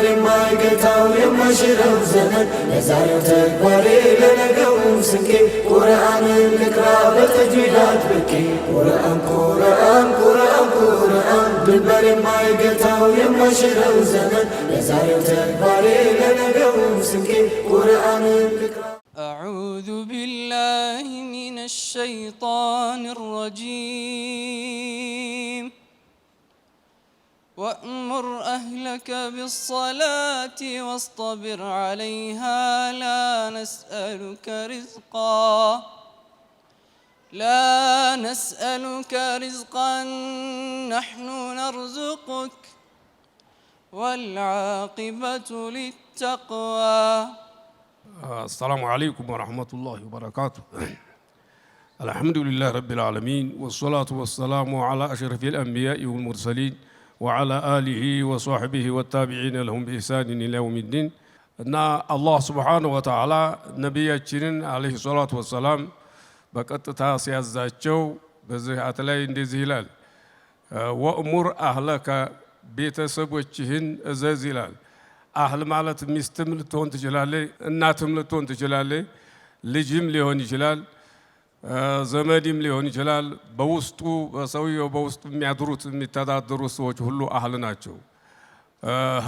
ድንበር የማይገታው የማይሽረው ዘመን ለዛሬው ተግባሬ ለነገው ስንቄ ቁርአንን ልቅራ በተጅዊድ አጥብቄ ቁርአን ቁርአን ቁርአን ቁርአን ድንበር የማይገታው የማይሽረው ዘመን ለዛሬው ተግባሬ ለነገው ስንቄ ቁርአንን ልቅራ أعوذ بالله من الشيطان الرجيم وأمر أهلك بالصلاة واصطبر عليها لا نسألك رزقا نحن نرزقك والعاقبة للتقوى. السلام عليكم ورحمة الله وبركاته. الحمد لله رب العالمين والصلاة والسلام على أشرف الأنبياء والمرسلين وعلى آله وصحبه والتابعين لهم بإحسان إلى يوم الدين. أن الله سبحانه وتعالى نبينا عليه الصلاة والسلام بقطتا سيازاتشو بزه أتلاي اندزي هلال وأمر أهلك ቤተሰቦችህን እዘዝ ይላል። አህል ማለት ሚስትም ልትሆን ትችላለች፣ እናትም ልትሆን ትችላለች፣ ልጅም ሊሆን ይችላል፣ ዘመድም ሊሆን ይችላል። በውስጡ በሰውየው በውስጡ የሚያድሩት የሚተዳደሩት ሰዎች ሁሉ አህል ናቸው።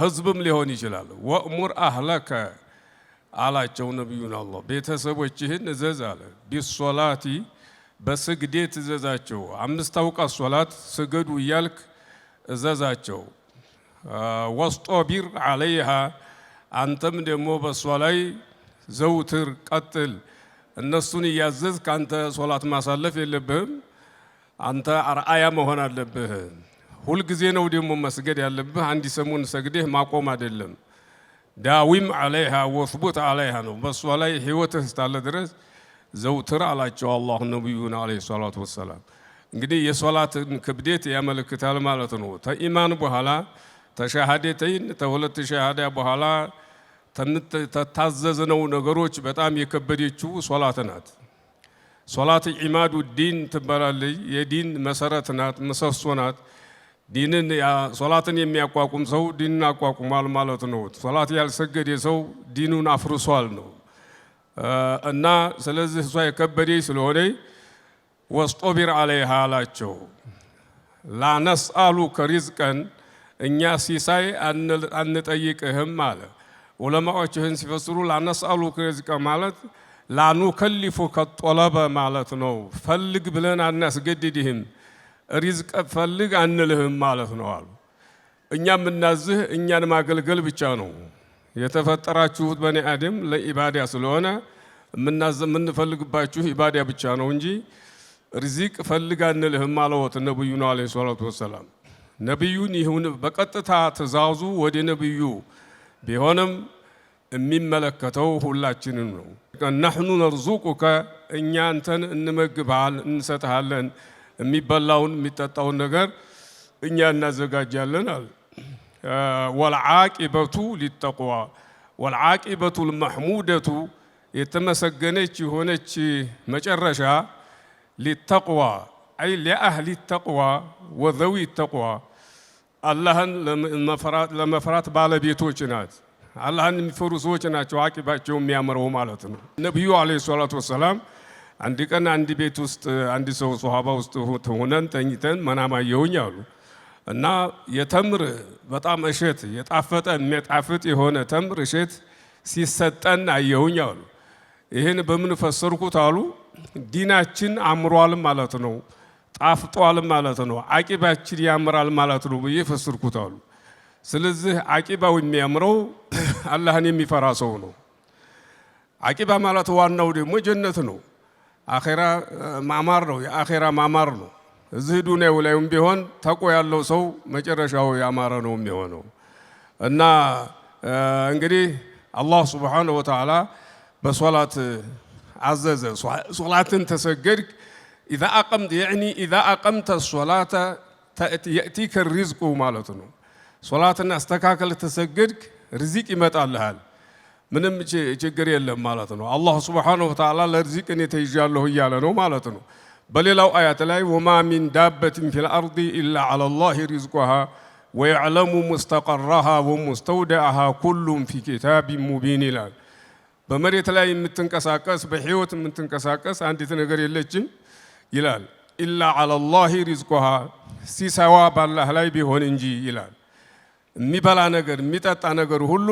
ህዝብም ሊሆን ይችላል። ወእሙር አህለከ አላቸው ነቢዩን አላህ ቤተሰቦችህን እዘዝ አለ። ቢሶላቲ በስግዴት እዘዛቸው። 5 አውቃት ሶላት ስገዱ እያልክ እዘዛቸው። ወስጦቢር አለይሃ አንተም ደግሞ በሷ ላይ ዘውትር ቀጥል። እነሱን እያዘዝክ አንተ ሶላት ማሳለፍ የለብህም። አንተ አርአያ መሆን አለብህ። ሁልጊዜ ነው ደግሞ መስገድ ያለብህ። አንድ ሰሞን ሰግደህ ማቆም አይደለም። ዳዊም አለይሃ ወስቡት አለይሃ ነው። በሷ ላይ ህይወትህ እስካለ ድረስ ዘውትር አላቸው አላህ ነብዩና አለይሂ ሰላቱ ወሰላም። እንግዲህ የሶላትን ክብደት ያመለክታል ማለት ነው። ተኢማን በኋላ ተሻሃደተይን ተሁለት ሻሃዳ በኋላ ተታዘዝነው ነገሮች በጣም የከበደችው ሶላት ናት። ሶላት ኢማዱ ዲን ትባላለች። የዲን መሰረት ናት፣ ምሰሶ ናት። ዲንን ሶላትን የሚያቋቁም ሰው ዲንን አቋቁሟል ማለት ነው። ሶላት ያልሰገደ ሰው ዲኑን አፍርሷል ነው እና ስለዚህ እሷ የከበደች ስለሆነ ወስጦቢር አለይሃ አላቸው። ላነስአሉከ ሪዝቀን እኛ ሲሳይ አንጠይቅህም አለ። ዑለማዎችህን ሲፈስሩ ላነስአሉከ ሪዝቀ ማለት ላኑከሊፉከ ጦለበ ማለት ነው። ፈልግ ብለን አናስገድድህም፣ ሪዝቀ ፈልግ አንልህም ማለት ነው አሉ። እኛ የምናዝህ እኛን ማገልገል ብቻ ነው። የተፈጠራችሁት በኒ አደም ለኢባዳ ስለሆነ የምንፈልግባችሁ ኢባዳ ብቻ ነው እንጂ ሪዝቅ ፈልግ አንልህም አለወት ነብዩና አለይሂ ሰላቱ ወሰላም። ነብዩን ይሁን በቀጥታ ትእዛዙ ወደ ነብዩ ቢሆንም የሚመለከተው ሁላችንን ነው። ነህኑ ነርዙቁከ እኛ አንተን እንመግብሃለን፣ እንሰጥሃለን፣ የሚበላውን የሚጠጣውን ነገር እኛ እናዘጋጃለን አለ። ወልዓቂበቱ ሊተቅዋ ወልዓቂበቱ ልመሕሙደቱ የተመሰገነች የሆነች መጨረሻ ሊተቅዋ አይ ለአህሊ ተቅዋ ወዘዊ ተቅዋ አላህን ለመፍራት ባለቤቶች ናት። አላህን የሚፈሩ ሰዎች ናቸው አቂባቸው የሚያምረው ማለት ነው። ነብዩ አለይሂ ሰላቱ ወሰላም አንድ ቀን አንድ ቤት ውስጥ አንድ ሰው ሱሐባ ውስጥ ሆነን ተኝተን መናም አየሁኝ አሉ እና የተምር በጣም እሸት የጣፈጠ የሚያጣፍጥ የሆነ ተምር እሸት ሲሰጠን አየሁኝ አሉ። ይሄን በምን ፈሰርኩት አሉ። ዲናችን አምሯል ማለት ነው፣ ጣፍጧል ማለት ነው፣ አቂባችን ያምራል ማለት ነው ብዬ ፈሰርኩት አሉ። ስለዚህ አቂባው የሚያምረው አላህን የሚፈራ ሰው ነው። አቂባ ማለት ዋናው ደግሞ ጀነት ነው። አኺራ ማማር ነው፣ የአኺራ ማማር ነው። እዚህ ዱንያው ላይም ቢሆን ተቆ ያለው ሰው መጨረሻው ያማረ ነው የሚሆነው እና እንግዲህ አላህ ሱብሓነሁ ወተዓላ በሶላት عزز صلاة تسجد إذا أقمت يعني إذا أقمت الصلاة يأتيك الرزق مالتنا صلاة استكاكل تسجد رزق يمت الله ምንም ችግር የለም ማለት ነው። አላህ Subhanahu Wa Ta'ala ለርዚቅን የተይዣለሁ እያለ ነው ማለት ነው። በሌላው አያት ላይ ወማ ሚን ዳበትን ፊል አርዲ ኢላ ዐለ ላሂ ሪዝቁሃ ويعلم مستقرها ومستودعها كل في كتاب مبين ይላል በመሬት ላይ የምትንቀሳቀስ በህይወት የምትንቀሳቀስ አንዲት ነገር የለችም ይላል ኢላ على الله رزقها ሲሳዋ ባላህ ላይ ቢሆን እንጂ ይላል የሚበላ ነገር የሚጠጣ ነገር ሁሉ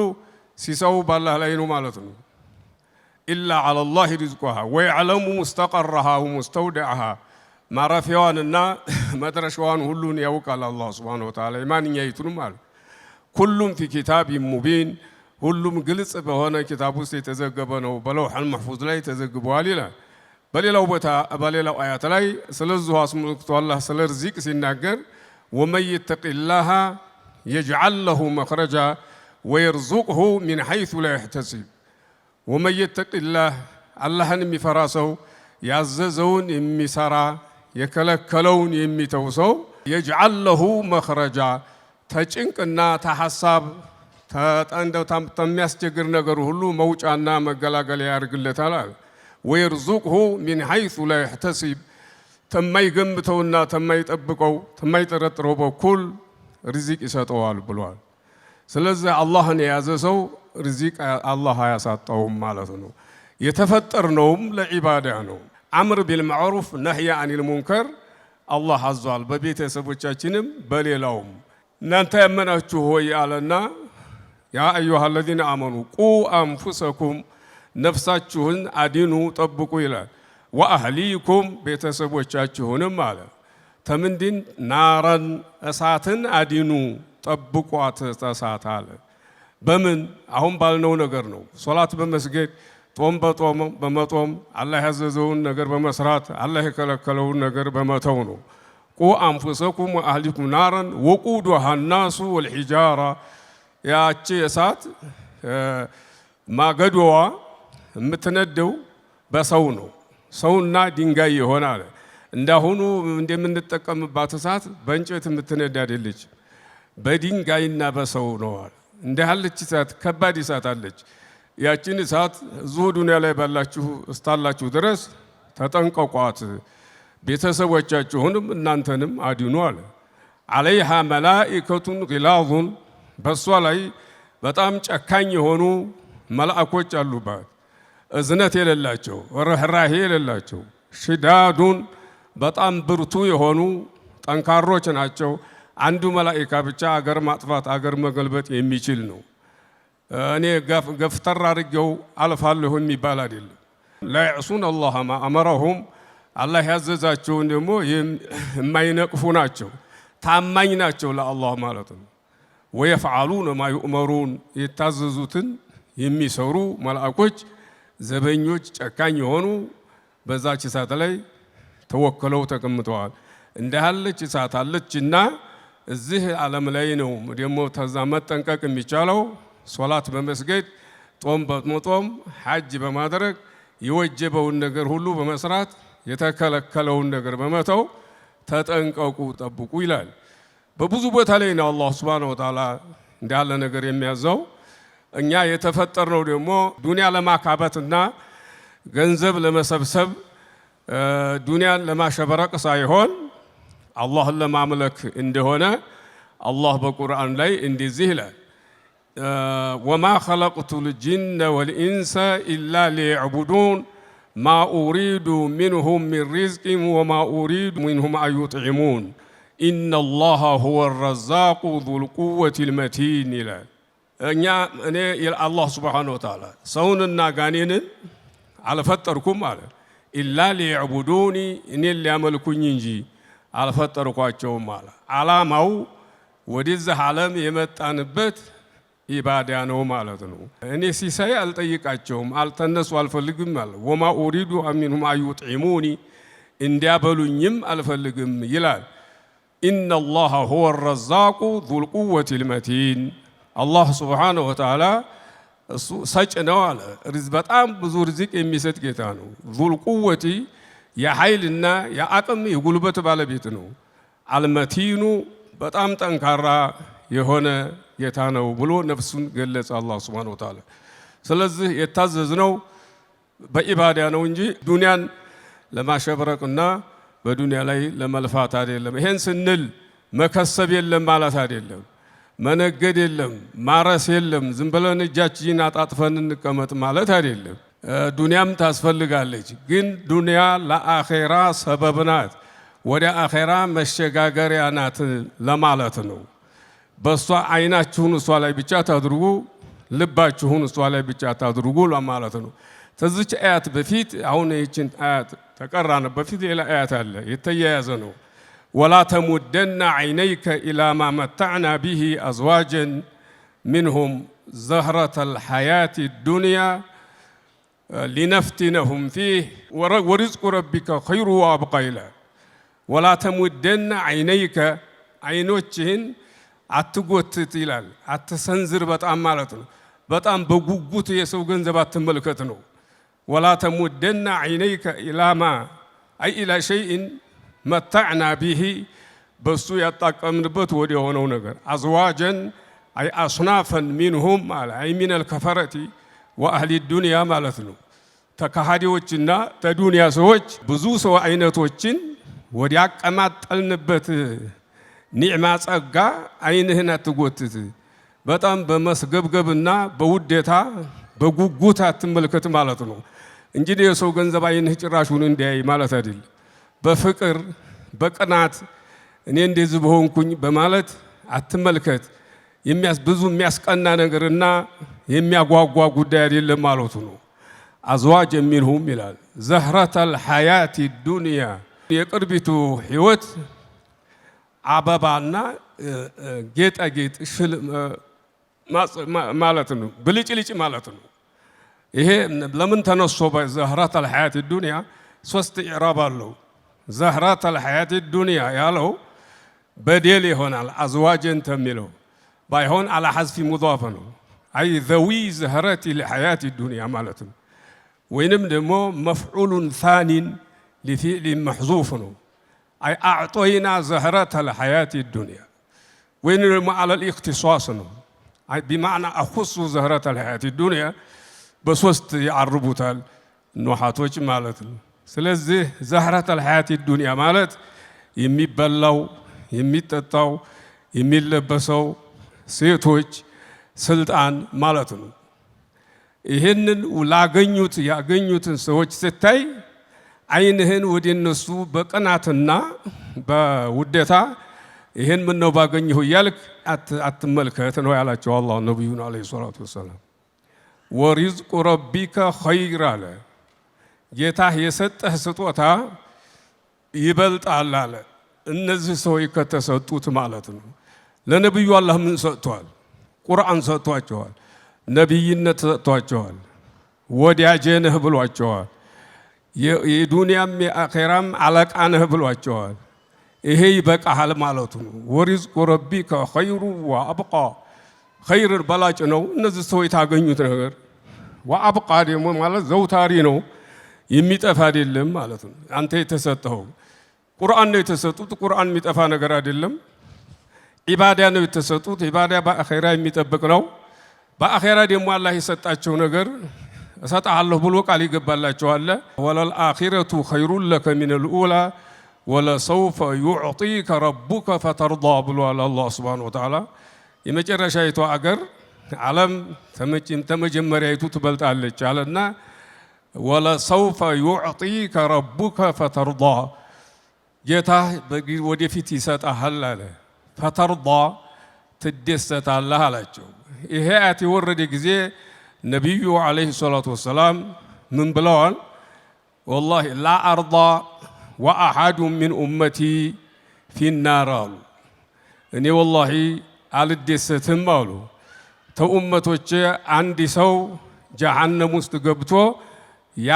ሲሳው ባላህ ላይ ነው ማለት ነው إلا على الله رزقها ويعلم مستقرها ومستودعها ማረፊያዋንና መድረሻዋን ሁሉን ያውቃል አላህ Subhanahu Wa Ta'ala ማንኛይቱንም አለ ሁሉም في كتاب مبين ሁሉም ግልጽ በሆነ ኪታብ ውስጥ የተዘገበ ነው በለውሐል መህፉዝ ላይ ተዘግቧል ይላል በሌላው ቦታ በሌላው አያት ላይ ስለዚህ አስመልክቶ አላህ ስለ ርዝቅ ሲናገር ومن يتق الله يجعل له مخرجا ويرزقه من حيث لا يحتسب ومن يتق الله اللهن የሚፈራሰው ያዘዘውን የሚሰራ የከለከለውን የሚተውሰው يجعل له مخرجا ተጭንቅና ተሐሳብ ተጠንደው ተሚያስቸግር ነገር ሁሉ መውጫና መገላገያ ያርግለታል ويرزقه من حيث لا يحتسب ተማይገምተውና ተማይጠብቀው ተማይጠረጥረው በኩል ርዝቅ ይሰጠዋል ብሏል ስለዚህ አላህን የያዘ ሰው ርዝቅ አላህ ያሳጣውም ማለት ነው የተፈጠርነውም ለዒባዳ ነው አምር ቢልማዕሩፍ ነህይ አኒል ሙንከር አላህ አዟል በቤተሰቦቻችንም በሌላውም እናንተ ያመናችሁ ሆይ አለና ያ አዩሃ الذين آمنوا قوا أنفسكم ነፍሳችሁን አድኑ ጠብቁ ይላል ወአህሊኩም ቤተሰቦቻችሁንም አለ ተምንድን ናራን እሳትን አድኑ ጠብቋት እሳት አለ በምን አሁን ባልነው ነገር ነው ሶላት በመስገድ ጦም በመጦም አላህ ያዘዘውን ነገር በመስራት አላህ የከለከለውን ነገር በመተው ነው قوا أنفسكم وأهلكم نارا وقودها الناس والحجارة ያቺ እሳት ማገዶዋ የምትነደው በሰው ነው ሰውና ድንጋይ ይሆናል እንዳሁኑ እንደምንጠቀምባት እሳት በእንጨት የምትነዳ አይደለች በድንጋይና በሰው ነው እንደሃለች እሳት ከባድ እሳት አለች ያቺን እሳት እዚሁ ዱንያ ላይ ባላችሁ እስታላችሁ ድረስ ተጠንቀቋት ቤተሰቦቻችሁንም እናንተንም አድኑ አለ عليها ملائكة غلاظ በሷ ላይ በጣም ጨካኝ የሆኑ መላእክቶች አሉባት እዝነት የሌላቸው ርህራሄ የሌላቸው ሽዳዱን በጣም ብርቱ የሆኑ ጠንካሮች ናቸው አንዱ መላእክት ብቻ አገር ማጥፋት አገር መገልበጥ የሚችል ነው እኔ ገፍተር አድርገው አልፋለሁ የሚባል አይደለም لا يعصون الله ما أمرهم አላህ ያዘዛቸውን ደግሞ የማይነቅፉ ናቸው ታማኝ ናቸው ለአላህ ማለት ነው ويفعلون ما يؤمرون የታዘዙትን የሚሰሩ መላእክቶች ዘበኞች ጨካኝ የሆኑ በዛች እሳት ላይ ተወከለው ተቀምጠዋል እንደሃለች እሳት አለችና እዚህ ዓለም ላይ ነው ደግሞ ተዛ መጠንቀቅ የሚቻለው ሶላት በመስገድ ጦም በመጦም ሐጅ በማድረግ የወጀበውን ነገር ሁሉ በመስራት የተከለከለውን ነገር በመተው ተጠንቀቁ ጠብቁ ይላል በብዙ ቦታ ላይ ነው አላህ Subhanahu Wa Ta'ala እንዳለ ነገር የሚያዘው እኛ የተፈጠርነው ደግሞ ዱንያ ለማካበትና ገንዘብ ለመሰብሰብ ዱንያን ለማሸበረቅ ሳይሆን አላህን ለማምለክ እንደሆነ አላህ በቁርአን ላይ እንደዚህ ይላል وما خلقت الجن والإنس إلا ليعبدون ما أريد منهم من رزق وما أريد منهم أن يطعمون إن الله هو الرزاق ذو القوة المتين ይላል እኛ እኔ አላህ Subhanahu Wa Ta'ala ሰውንና ጋኔንን አልፈጠርኩም አለ ኢላ ሊዕቡዱኒ እኔ ሊያመልኩኝ እንጂ አልፈጠርኳቸውም አለ ዓላማው ወደዚህ ዓለም የመጣንበት ኢባዳ ነው ማለት ነው እኔ ሲሳይ አልጠይቃቸውም አልተነሱ አልፈልግም አለ ወማ ኡሪዱ አሚንሁም አዩጥዒሙኒ እንዲያበሉኝም አልፈልግም ይላል إن الله هو الرزاق ذو القوة المتين الله سبحانه وتعالى ሰጭ ነው አለ በጣም ብዙ ርዝቅ የሚሰጥ ጌታ ነው ذو القوة የኃይልና የአቅም የጉልበት ባለቤት ነው አልመቲኑ በጣም ጠንካራ የሆነ ጌታ ነው ብሎ ነፍሱን ገለጸ አላህ Subhanahu Wa Ta'ala ስለዚህ የታዘዝነው በኢባዳ ነው እንጂ ዱንያን ለማሸበረቅና በዱንያ ላይ ለመልፋት አይደለም ይሄን ስንል መከሰብ የለም ማለት አይደለም መነገድ የለም፣ ማረስ የለም። ዝም ብለን እጃችንን አጣጥፈን እንቀመጥ ማለት አይደለም። ዱንያም ታስፈልጋለች፣ ግን ዱንያ ለአኼራ ሰበብ ናት፣ ወደ አኼራ መሸጋገሪያ ናት ለማለት ነው። በእሷ አይናችሁን እሷ ላይ ብቻ ታድርጉ፣ ልባችሁን እሷ ላይ ብቻ ታድርጉ ለማለት ነው። ተዝች አያት በፊት አሁን ይህችን አያት ተቀራነ በፊት ሌላ አያት አለ የተያያዘ ነው። ወላ ተሙደና ዐይነይከ ኢላ ማ መተዕና ቢሂ አዝዋጀን ሚንሁም ዘህረተል ሐያቲ ዱንያ ሊነፍቲነሁም ፊህ ወሪዝቁ ረቢከ ኸይሩ ወአብቃ ይላል። ወላ ተሙደና ዐይነይከ አይኖችህን አትጎትት ይላል፣ አትሰንዝር በጣም ማለት ነው። በጣም በጉጉት የሰው ገንዘብ አትመልከት ነው። ወላ ተሙደና ዐይነይከ ኢላማ አይ ኢላ ሸይእን መተዕና ቢሂ በሱ ያጣቀምንበት ወደ የሆነው ነገር አዝዋጀን አይ አስናፈን ሚንሁም አይ ሚነል ከፈረቲ ወአህሊ ዱንያ ማለት ነው። ተካሃዲዎችና ተዱንያ ሰዎች ብዙ ሰው አይነቶችን ወደ ያቀማጠልንበት ኒዕማ ጸጋ አይንህን አትጎትት። በጣም በመስገብገብና በውዴታ በጉጉት አትመልከት ማለት ነው እንጂ የሰው ገንዘብ አይንህ ጭራሹን እንዲያይ ማለት አይደለም። በፍቅር በቅናት እኔ እንደዚህ በሆንኩኝ በማለት አትመልከት። ብዙ የሚያስቀና ነገርና የሚያጓጓ ጉዳይ አይደለም ማለቱ ነው። አዝዋጅ ሚንሁም ይላል ዘህረተል ሐያቲ ዱንያ የቅርቢቱ ህይወት አበባና ጌጣጌጥ ማለት ነው፣ ብልጭልጭ ማለት ነው። ይሄ ለምን ተነሶ በዘህረተል ሐያቲ ዱንያ ሶስት ኢዕራብ አለው። ዘህረተል ሐያቲ ዱንያ ያለው በዴል ይሆናል አዝዋጀን ተሚለው ባይሆን አላ ሐዝፊ ሙዳፍ ነው። አይ ዘዊ ዘህረቲ ለሐያቲ ዱንያ ማለት ነው። ወይንም ደግሞ መፍዑሉን ታኒን لفعل محذوف أي أعطينا زهرة الحياة الدنيا وين على الاختصاص أي بمعنى أخص زهرة الحياة الدنيا بسوست يعربوتال نوحاتوش مالت سلزي زهرة الحياة الدنيا مالت የሚበላው የሚጠጣው የሚለበሰው ሴቶች ስልጣን ማለት ነው። ይሄንን ላገኙት ያገኙትን ሰዎች ስታይ አይንህን ወደ እነሱ በቅናትና በውዴታ ይሄን ምን ነው ባገኘሁ እያልክ አትመልከት ነው ያላቸው አላህ ነብዩን አለይሂ ሰላቱ ወሰላም። ወሪዝቁ ረቢከ ኸይር አለ፣ ጌታህ የሰጠህ ስጦታ ይበልጣል አለ። እነዚህ ሰዎች ከተሰጡት ማለት ነው። ለነብዩ አላህ ምን ሰጥቷል? ቁርአን ሰጥቷቸዋል፣ ነብይነት ሰጥቷቸዋል፣ ወዳጄ ነህ ብሏቸዋል፣ የዱንያም የአኺራም አለቃ ነህ ብሏቸዋል። ይሄ ይበቃሃል ማለቱ ነው። ወሪዝቁ ረቢከ ኸይሩ ወአብቃ፣ ኸይር በላጭ ነው እነዚህ ሰዎች የታገኙት ነገር። ወአብቃ ደግሞ ማለት ዘውታሪ ነው የሚጠፋ አይደለም ማለት ነው። አንተ የተሰጠኸው ቁርአን ነው የተሰጡት፣ ቁርአን የሚጠፋ ነገር አይደለም። ኢባዳ ነው የተሰጡት፣ ኢባዳ በአኺራ የሚጠብቅ ነው። በአኺራ ደግሞ አላህ የሰጣቸው ነገር እሰጥሃለሁ ብሎ ቃል ይገባላቸዋል። ወለልአኺረቱ ኸይሩን ለከ ሚነል ኡላ ወለሰውፈ ዩዕጢከ ረቡከ ፈተርዳ ብሏል አላህ ሱብሓነሁ ወተዓላ። የመጨረሻይቱ አገር ዓለም ተመጀመሪያይቱ ትበልጣለች አለና ወለሰውፈ ዩዕጢከ ረቡከ ፈተርዳ፣ ጌታህ ወደፊት ይሰጥሃል አለ። ፈተርዳ ትደሰታለህ አላቸው። ይሄ አያት የወረደ ጊዜ ነቢዩ ዓለይሂ ሰላቱ ወሰላም ምን ብለዋል? ወላሂ ላ አርዳ ወአሐዱ ሚን ኡመቲ ፊናር አሉ። እኔ ወላሂ አልደሰትም አሉ ተኡመቶቼ አንድ ሰው ጀሃነም ውስጥ ገብቶ ያ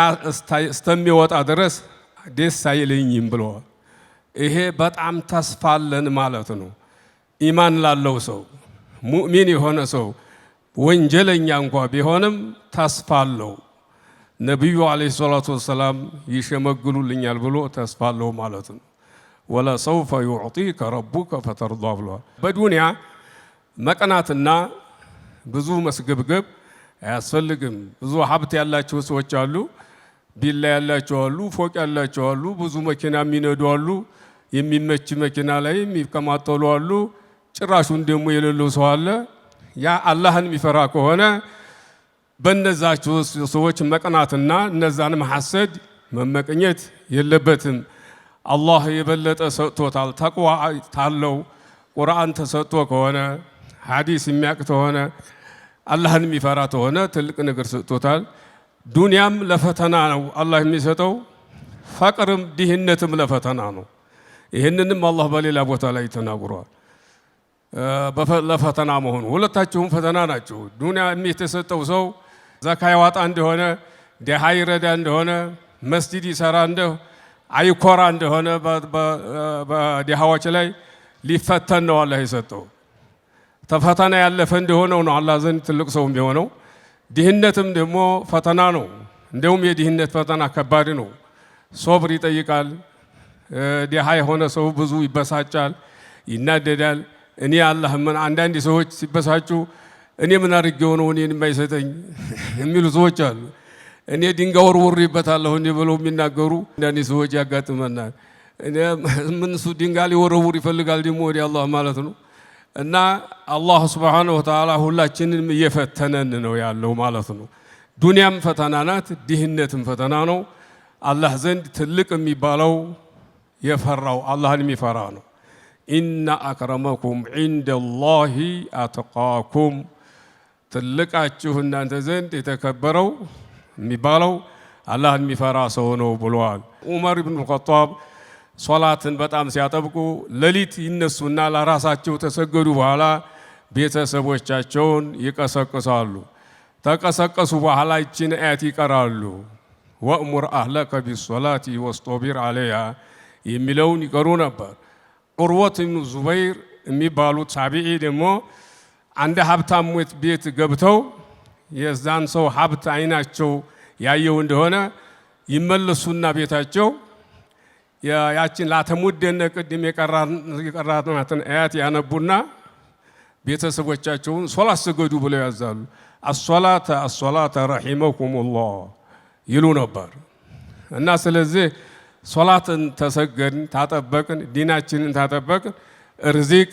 እስተሚወጣ ድረስ ደስ አይለኝም ብለዋል። ይሄ በጣም ተስፋ አለን ማለት ነው። ኢማን ላለው ሰው ሙእሚን የሆነ ሰው ወንጀለኛ እንኳ ቢሆንም ተስፋ አለው። ነቢዩ ዓለይሂ ሰላቱ ወሰላም ይሸመግሉልኛል ብሎ ተስፋ አለው ማለት ነው። ወለሰውፈ ዩዕጢከ ረቡከ ፈተርዳ ብለዋል። በዱንያ መቀናትና ብዙ መስገብገብ አያስፈልግም። ብዙ ሀብት ያላቸው ሰዎች አሉ፣ ቢላ ያላቸው አሉ፣ ፎቅ ያላቸው አሉ፣ ብዙ መኪና የሚነዱ አሉ፣ የሚመች መኪና ላይ የሚቀማጠሉ አሉ፣ ጭራሹን ደግሞ የሌለው ሰው አለ። ያ አላህን የሚፈራ ከሆነ በነዛቸው ሰዎች መቅናትና እነዛን መሐሰድ መመቀኘት የለበትም። አላህ የበለጠ ሰጥቶታል። ተቅዋ ታለው ቁርአን ተሰጥቶ ከሆነ ሐዲስ የሚያውቅ ከሆነ አላህን የሚፈራ ከሆነ ትልቅ ነገር ሰጥቶታል። ዱንያም ለፈተና ነው አላህ የሚሰጠው፣ ፈቅርም ድህነትም ለፈተና ነው። ይህንንም አላህ በሌላ ቦታ ላይ ተናግሯል። ለፈተና መሆኑ ሁለታቸውም ፈተና ናቸው። ዱንያ የተሰጠው ሰው ዘካ ያዋጣ እንደሆነ፣ ደሃ ይረዳ እንደሆነ፣ መስጂድ ይሰራ እንደሆነ፣ አይኮራ እንደሆነ በደሃዎች ላይ ሊፈተን ነው አላህ የሰጠው። ተፈተና ያለፈ እንደሆነው ነው አላህ ዘንድ ትልቅ ሰው የሚሆነው። ድህነትም ደግሞ ፈተና ነው። እንደውም የድህነት ፈተና ከባድ ነው። ሶብር ይጠይቃል። ደሃ የሆነ ሰው ብዙ ይበሳጫል፣ ይናደዳል። እኔ አላህ ምን አንዳንድ ሰዎች ሲበሳጩ እኔ ምን አድርጌው ነው እኔን የማይሰጠኝ የሚሉ ሰዎች አሉ። እኔ ድንጋይ ወርውሬበታለሁ እንዲህ ብለው የሚናገሩ አንዳንድ ሰዎች ያጋጥመናል። እኔ ምን እሱ ድንጋይ ሊወረውር ይፈልጋል ደግሞ ወደ አላህ ማለት ነው። እና አላህ ሱብሓነሁ ወተዓላ ሁላችንም እየፈተነን ነው ያለው ማለት ነው። ዱንያም ፈተና ናት፣ ድህነትም ፈተና ነው። አላህ ዘንድ ትልቅ የሚባለው የፈራው አላህን የሚፈራ ነው። ኢነ አክረመኩም ዒንደላሂ አትቃኩም፣ ትልቃችሁ እናንተ ዘንድ የተከበረው የሚባለው አላህን የሚፈራ ሰው ነው ብለዋል። ዑመር ብን ኸጣብ ሶላትን በጣም ሲያጠብቁ ሌሊት ይነሱና ለራሳቸው ተሰገዱ በኋላ ቤተሰቦቻቸውን ይቀሰቅሳሉ። ተቀሰቀሱ በኋላ ይችን አያት ይቀራሉ። ወእሙር አህለከ ቢሶላቲ ወስጦቢር አለይሃ የሚለውን ይቀሩ ነበር። ዑርወት ብኑ ዙበይር የሚባሉት ታቢዒ ደግሞ አንድ ሀብታም ቤት ገብተው የዛን ሰው ሀብት አይናቸው ያየው እንደሆነ ይመለሱና ቤታቸው ያችን ላተሙደነ ቅድም የቀራናትን አያት ያነቡና ቤተሰቦቻቸውን ሶላት ስገዱ ብለው ያዛሉ። አሶላተ ረሒመኩሙላህ ይሉ ነበር። እና ስለዚህ ሶላትን ተሰገድን ታጠበቅን፣ ዲናችንን ታጠበቅን፣ እርዚቅ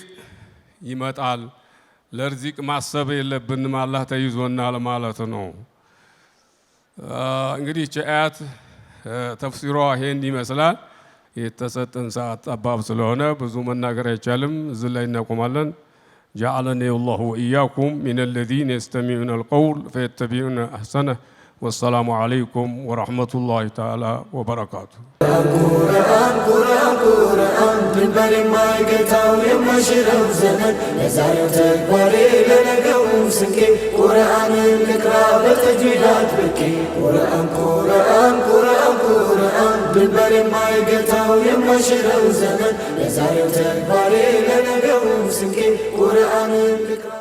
ይመጣል። ለርዚቅ ማሰብ የለብንም፣ አላህ ተይዞናል ማለት ነው። እንግዲህ አያት ተፍሲሯ ይሄን ይመስላል። የተሰጠን ሰዓት ጠባብ ስለሆነ ብዙ መናገር አይቻልም። እዚህ ላይ እናቆማለን። ጀዐለኒ አላሁ ወኢያኩም ሚነ ለዚነ የስተሚዑነ አልቀውል ፈየተቢዑነ አሕሰነህ። ወሰላሙ ዓለይኩም ወረሕመቱላሂ ተዓላ ወበረካቱ። ቁርአን ቁርአን ቁርአን ድንበር የማይገታው የማይሽረው ዘመን ለዛሬው ተግባሬ ለነገው ስንቄ ቁርአንን ልቅራ በተጅዊድ አጥብቄ ቁርአን ቁርአን ቁርአን ቁርአን ድንበር የማይገታው የማይሽረው ዘመን ለዛሬው ተግባሬ ለነገው ስንቄ ቁርአንን ልቅራ